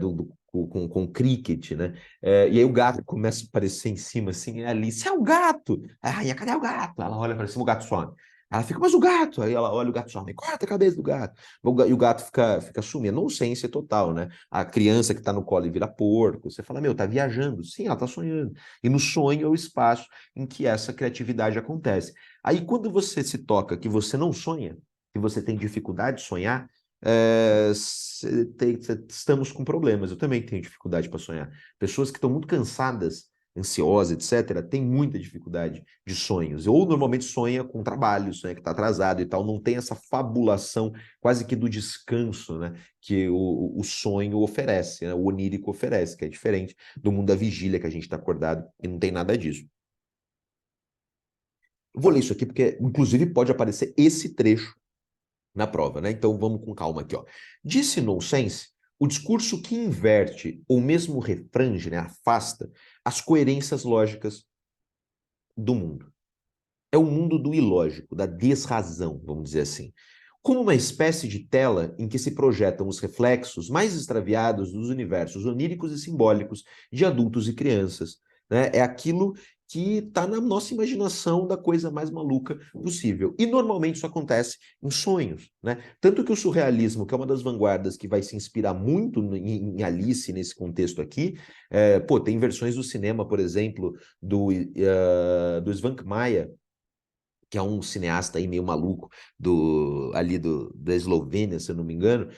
Com cricket, né? E aí o gato começa a aparecer em cima, assim, é ali, Alice, é o gato! A rainha, cadê o gato? Ela olha para cima, o gato some. Ela fica, mas o gato! Aí ela olha o gato e some, corta a cabeça do gato. E o gato fica sumindo. Nonsense total, né? A criança que tá no colo e vira porco. Você fala, meu, tá viajando. Sim, ela tá sonhando. E no sonho é o espaço em que essa criatividade acontece. Aí quando você se toca que você não sonha, que você tem dificuldade de sonhar, estamos com problemas. Eu também tenho dificuldade para sonhar. Pessoas que estão muito cansadas, ansiosas, etc., têm muita dificuldade de sonhos. Ou normalmente sonha com trabalho, sonha que está atrasado e tal, não tem essa fabulação quase que do descanso, né, que o sonho oferece, né, o onírico oferece, que é diferente do mundo da vigília, que a gente está acordado e não tem nada disso. Vou ler isso aqui porque, inclusive, pode aparecer esse trecho na prova, né? Então vamos com calma aqui, ó. Disse nonsense o discurso que inverte ou mesmo refrange, né, afasta as coerências lógicas do mundo. É o mundo do ilógico, da desrazão, vamos dizer assim. Como uma espécie de tela em que se projetam os reflexos mais extraviados dos universos oníricos e simbólicos de adultos e crianças. Né? É aquilo que está na nossa imaginação da coisa mais maluca possível. E normalmente isso acontece em sonhos. Né? Tanto que o surrealismo, que é uma das vanguardas que vai se inspirar muito em Alice nesse contexto aqui, tem versões do cinema, por exemplo, do Svankmajer, que é um cineasta aí meio maluco da Eslovênia, se eu não me engano,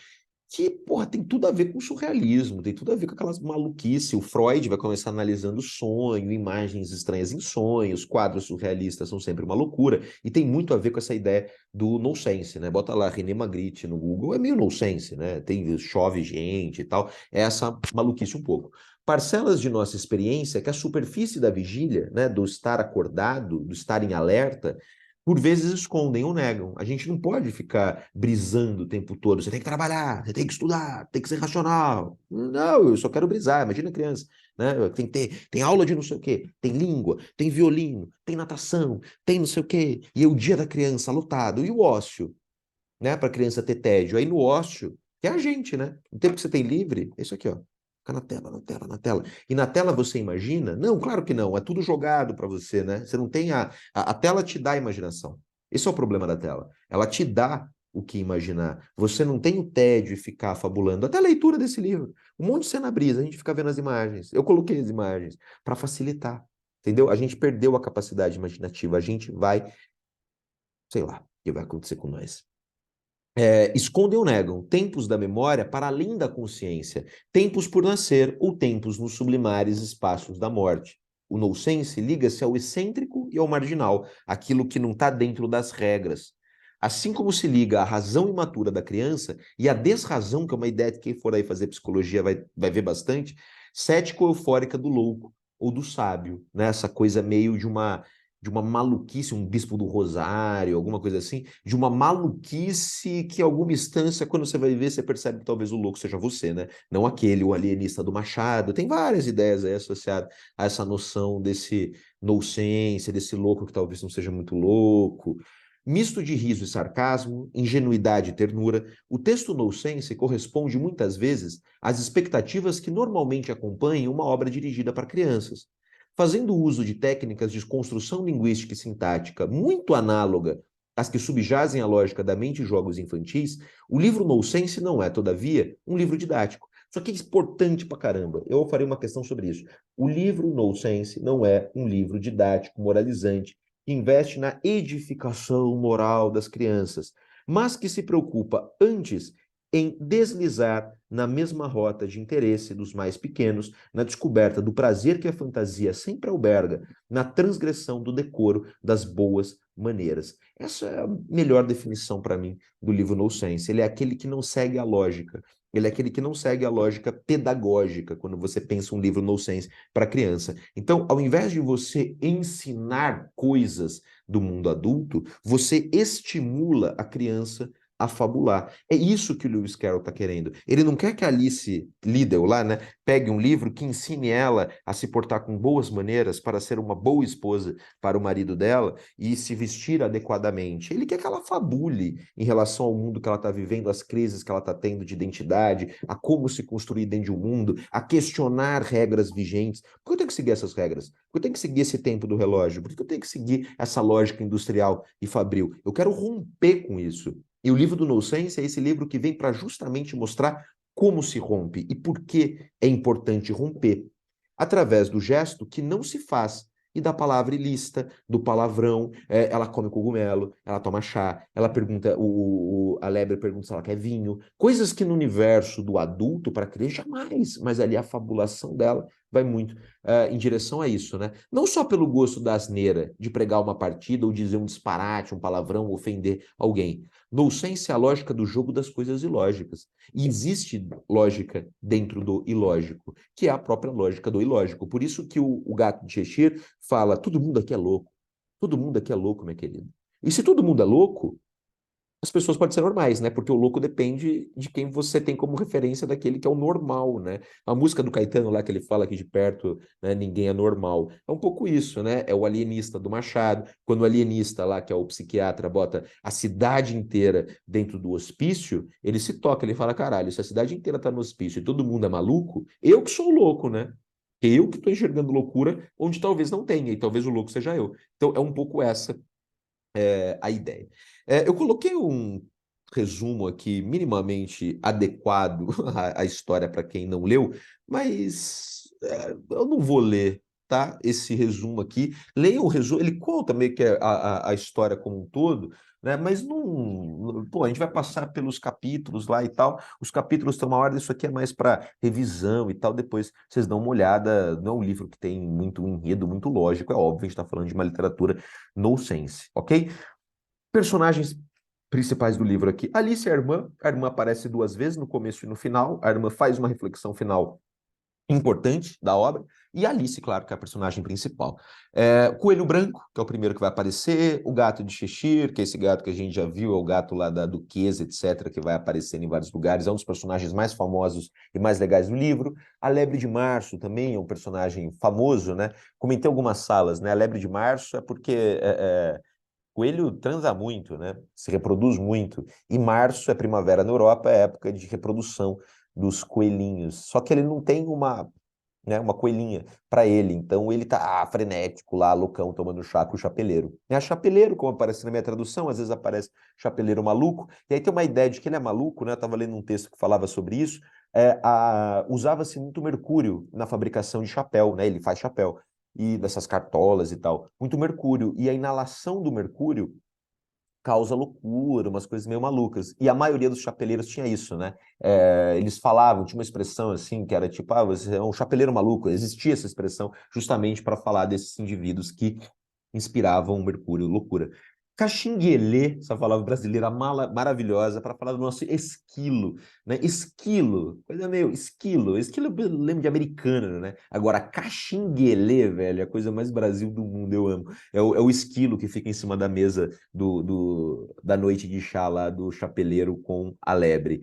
que, porra, tem tudo a ver com surrealismo, tem tudo a ver com aquelas maluquices. O Freud vai começar analisando sonho, imagens estranhas em sonhos, quadros surrealistas são sempre uma loucura, e tem muito a ver com essa ideia do nonsense, né? Bota lá René Magritte no Google, é meio nonsense, né? Chove gente e tal, é essa maluquice um pouco. Parcelas de nossa experiência que a superfície da vigília, né, do estar acordado, do estar em alerta, por vezes escondem ou negam. A gente não pode ficar brisando o tempo todo. Você tem que trabalhar, você tem que estudar, tem que ser racional. Não, eu só quero brisar. Imagina a criança, né? Tem aula de não sei o quê, tem língua, tem violino, tem natação, tem não sei o quê. E é o dia da criança lotado. E o ócio, né? Para a criança ter tédio. Aí no ócio, que é a gente, né? O tempo que você tem livre, é isso aqui, ó. Fica na tela, na tela, na tela. E na tela você imagina? Não, claro que não. É tudo jogado para você, né? Você não tem a tela te dá a imaginação. Esse é o problema da tela. Ela te dá o que imaginar. Você não tem o tédio de ficar fabulando. Até a leitura desse livro. Um monte de cena brisa, a gente fica vendo as imagens. Eu coloquei as imagens para facilitar. Entendeu? A gente perdeu a capacidade imaginativa. A gente vai, sei lá, o que vai acontecer com nós. Escondem ou negam tempos da memória para além da consciência, tempos por nascer ou tempos nos sublimares espaços da morte. O nonsense liga-se ao excêntrico e ao marginal, aquilo que não está dentro das regras. Assim como se liga à razão imatura da criança e à desrazão, que é uma ideia que quem for aí fazer psicologia vai ver bastante, cético-eufórica do louco ou do sábio, né? Essa coisa meio de uma maluquice, um bispo do Rosário, alguma coisa assim, de uma maluquice que, em alguma instância, quando você vai ver, você percebe que talvez o louco seja você, né? Não aquele, o alienista do Machado. Tem várias ideias aí associadas a essa noção desse nonsense, desse louco que talvez não seja muito louco. Misto de riso e sarcasmo, ingenuidade e ternura, o texto nonsense corresponde muitas vezes às expectativas que normalmente acompanham uma obra dirigida para crianças. Fazendo uso de técnicas de construção linguística e sintática muito análoga às que subjazem a lógica da mente e jogos infantis, o livro nonsense não é, todavia, um livro didático. Isso aqui é importante pra caramba. Eu farei uma questão sobre isso. O livro nonsense não é um livro didático, moralizante, que investe na edificação moral das crianças, mas que se preocupa antes em deslizar na mesma rota de interesse dos mais pequenos, na descoberta do prazer que a fantasia sempre alberga, na transgressão do decoro das boas maneiras. Essa é a melhor definição para mim do livro nonsense. Ele é aquele que não segue a lógica. Ele é aquele que não segue a lógica pedagógica quando você pensa um livro nonsense para criança. Então, ao invés de você ensinar coisas do mundo adulto, você estimula a criança afabular. É isso que o Lewis Carroll está querendo. Ele não quer que a Alice Liddell lá, né, pegue um livro que ensine ela a se portar com boas maneiras para ser uma boa esposa para o marido dela e se vestir adequadamente. Ele quer que ela fabule em relação ao mundo que ela está vivendo, as crises que ela está tendo de identidade, a como se construir dentro de um mundo, a questionar regras vigentes. Por que eu tenho que seguir essas regras? Por que eu tenho que seguir esse tempo do relógio? Por que eu tenho que seguir essa lógica industrial e fabril? Eu quero romper com isso. E o livro do No Sense é esse livro que vem para justamente mostrar como se rompe e por que é importante romper. Através do gesto que não se faz e da palavra ilícita, do palavrão, ela come cogumelo, ela toma chá, ela pergunta, a lebre pergunta se ela quer vinho, coisas que no universo do adulto, para crer, jamais, mas ali a fabulação dela vai muito em direção a isso, né? Não só pelo gosto da asneira, de pregar uma partida ou dizer um disparate, um palavrão, ofender alguém. Nonsense é a lógica do jogo das coisas ilógicas. E existe lógica dentro do ilógico, que é a própria lógica do ilógico. Por isso que o gato de Cheshire fala, todo mundo aqui é louco. Todo mundo aqui é louco, meu querido. E se todo mundo é louco, as pessoas podem ser normais, né? Porque o louco depende de quem você tem como referência daquele que é o normal, né? A música do Caetano lá que ele fala aqui de perto, né? Ninguém é normal. É um pouco isso, né? É o alienista do Machado. Quando o alienista lá, que é o psiquiatra, bota a cidade inteira dentro do hospício, ele se toca, ele fala, caralho, se a cidade inteira tá no hospício e todo mundo é maluco, eu que sou louco, né? Eu que estou enxergando loucura onde talvez não tenha, e talvez o louco seja eu. Então é um pouco essa a ideia. Eu coloquei um resumo aqui minimamente adequado à história para quem não leu, mas eu não vou ler, tá? Esse resumo aqui. Leia o resumo, ele conta meio que a história como um todo, né? Mas não. Pô, a gente vai passar pelos capítulos lá e tal. Os capítulos têm uma ordem, isso aqui é mais para revisão e tal. Depois vocês dão uma olhada. Não é um livro que tem muito enredo, muito lógico, é óbvio, a gente está falando de uma literatura no sense, ok? Personagens principais do livro aqui. Alice é a irmã aparece duas vezes, no começo e no final. A irmã faz uma reflexão final importante da obra. E Alice, claro, que é a personagem principal. Coelho Branco, que é o primeiro que vai aparecer. O Gato de Cheshire, que é esse gato que a gente já viu, é o gato lá da Duquesa, etc., que vai aparecer em vários lugares. É um dos personagens mais famosos e mais legais do livro. A Lebre de Março também é um personagem famoso, né? Comentei algumas salas, né? A Lebre de Março é porque coelho transa muito, né? Se reproduz muito. E março é primavera na Europa, é época de reprodução dos coelhinhos. Só que ele não tem uma coelhinha para ele. Então ele tá frenético lá, loucão, tomando chá com o chapeleiro. É chapeleiro, como aparece na minha tradução, às vezes aparece chapeleiro maluco. E aí tem uma ideia de que ele é maluco, né? Eu estava lendo um texto que falava sobre isso. Usava-se muito mercúrio na fabricação de chapéu, né? Ele faz chapéu e dessas cartolas e tal. Muito mercúrio. E a inalação do mercúrio causa loucura, umas coisas meio malucas. E a maioria dos chapeleiros tinha isso, né? Eles falavam, tinha uma expressão assim, que era tipo, você é um chapeleiro maluco. Existia essa expressão justamente para falar desses indivíduos que inspiravam o mercúrio, loucura. Caxinguelê, essa palavra brasileira maravilhosa, para falar do nosso esquilo, né? Esquilo, coisa meio esquilo. Esquilo eu lembro de americano, né? Agora, caxinguelê, velho, é a coisa mais Brasil do mundo, eu amo. É o esquilo que fica em cima da mesa da noite de chá lá do chapeleiro com a lebre.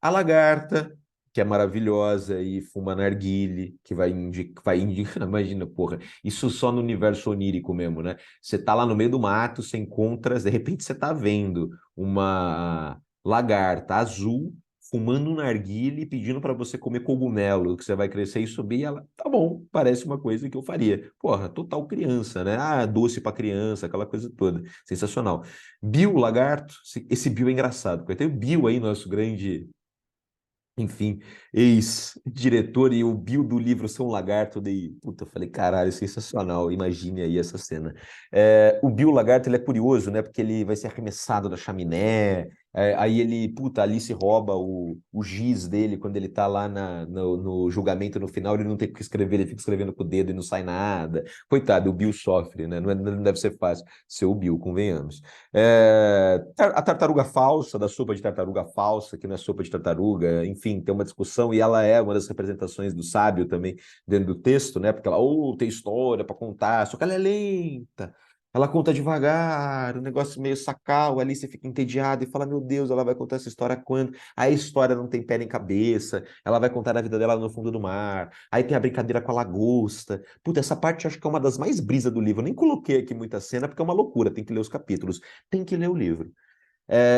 A lagarta, que é maravilhosa e fuma narguile, que vai indicar, imagina, porra, isso só no universo onírico mesmo, né? Você tá lá no meio do mato, você encontra, de repente você tá vendo uma lagarta azul fumando um narguile e pedindo para você comer cogumelo, que você vai crescer e subir, e ela, tá bom, parece uma coisa que eu faria. Porra, total criança, né? Ah, doce para criança, aquela coisa toda. Sensacional. Bill, o lagarto, esse Bill é engraçado, porque tem o Bill aí, nosso grande, enfim, ex-diretor, e o Bill do livro São Lagarto, daí, puta, eu falei, caralho, sensacional, imagine aí essa cena. O Bill Lagarto, ele é curioso, né, porque ele vai ser arremessado da chaminé, aí ele, puta, a Alice rouba o giz dele quando ele tá lá no julgamento no final, ele não tem o que escrever, ele fica escrevendo com o dedo e não sai nada. Coitado, o Bill sofre, né, não deve ser fácil ser o Bill, convenhamos. A tartaruga falsa, da sopa de tartaruga falsa, que não é sopa de tartaruga, enfim, tem uma discussão e ela é uma das representações do sábio também dentro do texto, né? Porque ela, tem história para contar, só que ela é lenta. Ela conta devagar, o negócio meio sacal, ali você fica entediado e fala, meu Deus, ela vai contar essa história quando? Aí a história não tem pé nem cabeça, ela vai contar a vida dela no fundo do mar, aí tem a brincadeira com a lagosta. Puta, essa parte eu acho que é uma das mais brisas do livro. Eu nem coloquei aqui muita cena porque é uma loucura, tem que ler os capítulos, tem que ler o livro.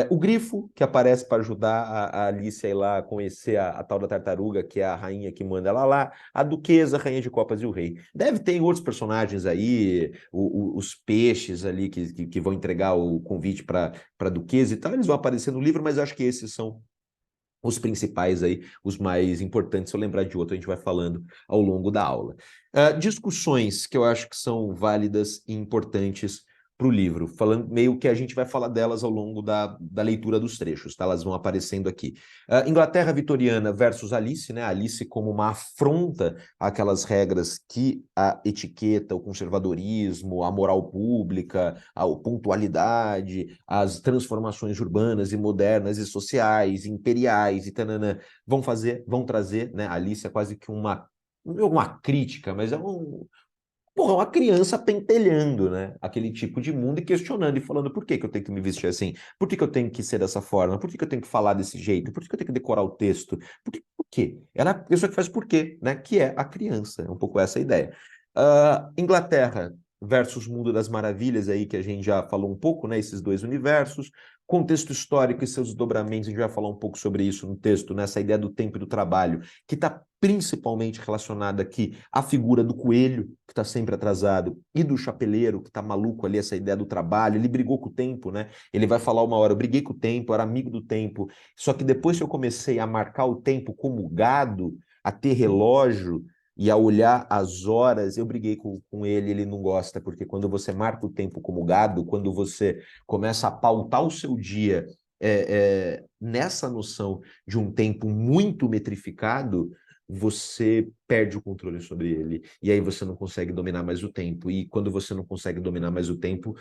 O Grifo, que aparece para ajudar a Alice a ir lá conhecer a tal da tartaruga, que é a rainha que manda ela lá, a Duquesa, a Rainha de Copas e o Rei. Deve ter outros personagens aí, os peixes ali que vão entregar o convite para a Duquesa e tal, eles vão aparecer no livro, mas eu acho que esses são os principais aí, os mais importantes. Se eu lembrar de outro, a gente vai falando ao longo da aula. Discussões que eu acho que são válidas e importantes para o livro, falando meio que a gente vai falar delas ao longo da leitura dos trechos, tá? Elas vão aparecendo aqui. Inglaterra vitoriana versus Alice, né? Alice como uma afronta àquelas regras que a etiqueta, o conservadorismo, a moral pública, a pontualidade, as transformações urbanas e modernas e sociais, imperiais e tananã, vão trazer, né? A Alice é quase que uma crítica, mas porra, uma criança pentelhando, né? Aquele tipo de mundo e questionando e falando por que que eu tenho que me vestir assim? Por que que eu tenho que ser dessa forma? Por que que eu tenho que falar desse jeito? Por que que eu tenho que decorar o texto? Por quê? Ela é a pessoa que faz por quê, né? Que é a criança. É um pouco essa a ideia. Inglaterra versus Mundo das Maravilhas aí, que a gente já falou um pouco, né? Esses dois universos. Contexto histórico e seus desdobramentos, a gente vai falar um pouco sobre isso no texto, nessa ideia do tempo e do trabalho, que está principalmente relacionada aqui à figura do coelho, que está sempre atrasado, e do chapeleiro, que está maluco ali, essa ideia do trabalho. Ele brigou com o tempo, né? Ele vai falar uma hora, eu briguei com o tempo, eu era amigo do tempo. Só que depois que eu comecei a marcar o tempo como gado, a ter relógio e a olhar as horas, eu briguei com ele não gosta, porque quando você marca o tempo como gado, quando você começa a pautar o seu dia nessa noção de um tempo muito metrificado, você perde o controle sobre ele. E aí você não consegue dominar mais o tempo. E quando você não consegue dominar mais o tempo,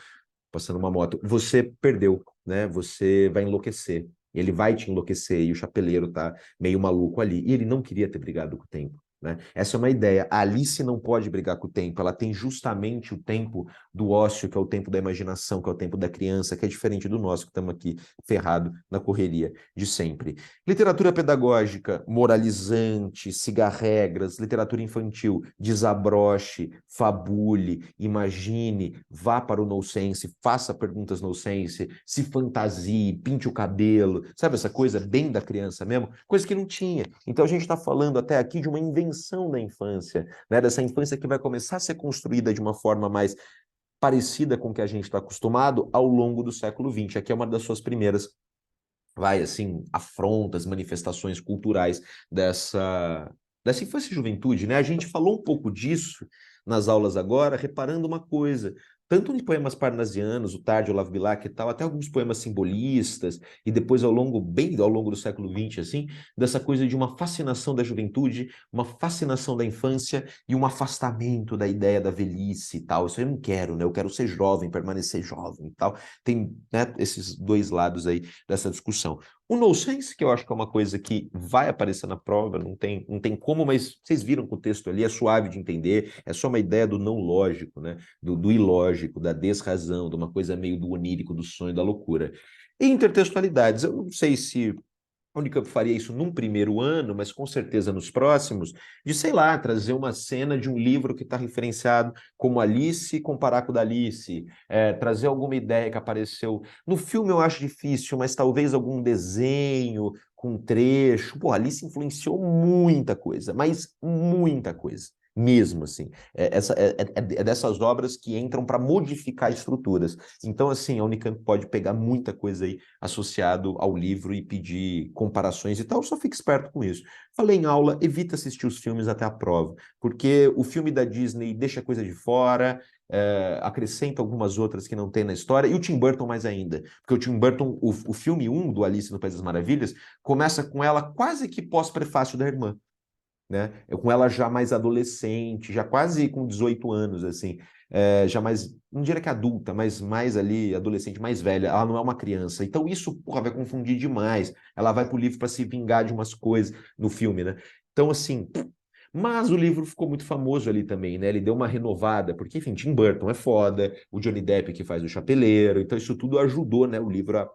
passando uma moto, você perdeu, né? Você vai enlouquecer. Ele vai te enlouquecer e o chapeleiro tá meio maluco ali. E ele não queria ter brigado com o tempo. Né? Essa é uma ideia. A Alice não pode brigar com o tempo, ela tem justamente o tempo do ócio, que é o tempo da imaginação, que é o tempo da criança, que é diferente do nosso, que estamos aqui ferrado na correria de sempre. Literatura pedagógica, moralizante, siga regras, literatura infantil, desabroche, fabule, imagine, vá para o nonsense, faça perguntas nonsense, se fantasie, pinte o cabelo, sabe essa coisa bem da criança mesmo? Coisa que não tinha. Então a gente está falando até aqui de uma invenção da infância, né? Dessa infância que vai começar a ser construída de uma forma mais parecida com o que a gente está acostumado ao longo do século XX. Aqui é uma das suas primeiras assim, afrontas, manifestações culturais dessa infância e juventude, né? A gente falou um pouco disso nas aulas agora, reparando uma coisa, tanto em poemas parnasianos, o Tarde, Olavo Bilac e tal, até alguns poemas simbolistas, e depois bem ao longo do século XX, assim, dessa coisa de uma fascinação da juventude, uma fascinação da infância e um afastamento da ideia da velhice e tal. Isso eu não quero, né? Eu quero ser jovem, permanecer jovem e tal. Tem, né, esses dois lados aí dessa discussão. O nonsense, que eu acho que é uma coisa que vai aparecer na prova, não tem como, mas vocês viram que o texto ali é suave de entender, é só uma ideia do não lógico, né? Do ilógico, da desrazão, de uma coisa meio do onírico, do sonho, da loucura. E intertextualidades, eu não sei se a Unicamp faria isso num primeiro ano, mas com certeza nos próximos, de, sei lá, trazer uma cena de um livro que está referenciado como Alice e comparar com o da Alice, trazer alguma ideia que apareceu. No filme eu acho difícil, mas talvez algum desenho com um trecho. Pô, Alice influenciou muita coisa, mas muita coisa. Mesmo assim, é dessas obras que entram para modificar estruturas. Então, assim, a Unicamp pode pegar muita coisa aí associado ao livro e pedir comparações e tal, só fique esperto com isso. Falei em aula, evita assistir os filmes até a prova, porque o filme da Disney deixa coisa de fora, acrescenta algumas outras que não tem na história, e o Tim Burton mais ainda, porque o Tim Burton, o filme um do Alice no País das Maravilhas, começa com ela quase que pós-prefácio da irmã, né? Com ela já mais adolescente, já quase com 18 anos, assim, já mais, não diria que adulta, mas mais ali, adolescente, mais velha. Ela não é uma criança. Então isso, porra, vai confundir demais. Ela vai pro livro para se vingar de umas coisas no filme, né? Então, assim, Mas o livro ficou muito famoso ali também, né? Ele deu uma renovada, porque, enfim, Tim Burton é foda, o Johnny Depp que faz o Chapeleiro, então isso tudo ajudou, né, o livro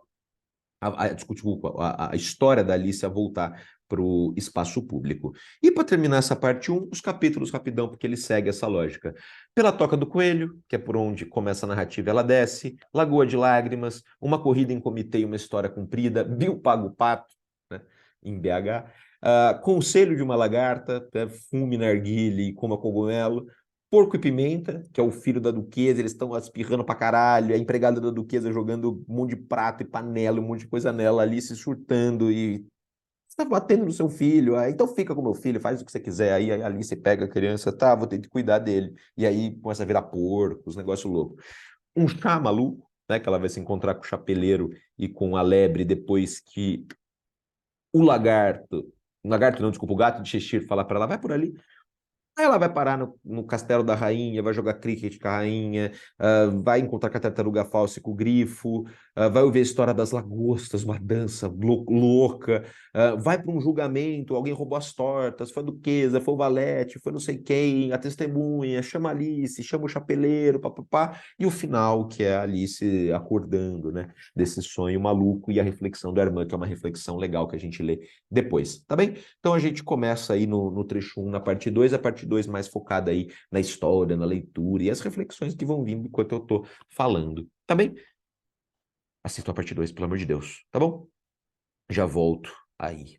desculpa, a história da Alice a voltar para o espaço público. E para terminar essa parte um, os capítulos rapidão, porque ele segue essa lógica. Pela Toca do Coelho, que é por onde começa a narrativa, ela desce. Lagoa de Lágrimas, Uma Corrida em Comitê e uma História Cumprida, Bill Paga o Pato, né, em BH. Conselho de uma Lagarta, né, Fume Narguile e Coma Cogumelo. Porco e Pimenta, que é o filho da duquesa, eles estão espirrando pra caralho, a empregada da duquesa jogando um monte de prato e panela, um monte de coisa nela ali, se surtando e você tá batendo no seu filho, então fica com meu filho, faz o que você quiser, aí a Alice pega a criança, tá, vou ter que cuidar dele, e aí começa a virar porco, os negócios loucos. Um chá maluco, né, que ela vai se encontrar com o chapeleiro e com a lebre depois que o lagarto não, desculpa, o gato de Cheshire fala pra ela, vai por ali. Aí ela vai parar no castelo da rainha, vai jogar cricket com a rainha, vai encontrar com a tartaruga falsa e com o grifo, vai ouvir a história das lagostas, uma dança louca, vai para um julgamento, alguém roubou as tortas, foi a duquesa, foi o valete, foi não sei quem, a testemunha, chama a Alice, chama o chapeleiro, papapá, e o final, que é a Alice acordando, né, desse sonho maluco e a reflexão do Armand, que é uma reflexão legal que a gente lê depois, tá bem? Então a gente começa aí no trecho 1, na parte 2, a parte 2 mais focada aí na história, na leitura e as reflexões que vão vindo enquanto eu tô falando, tá bem? Assista a parte 2, pelo amor de Deus, tá bom? Já volto aí.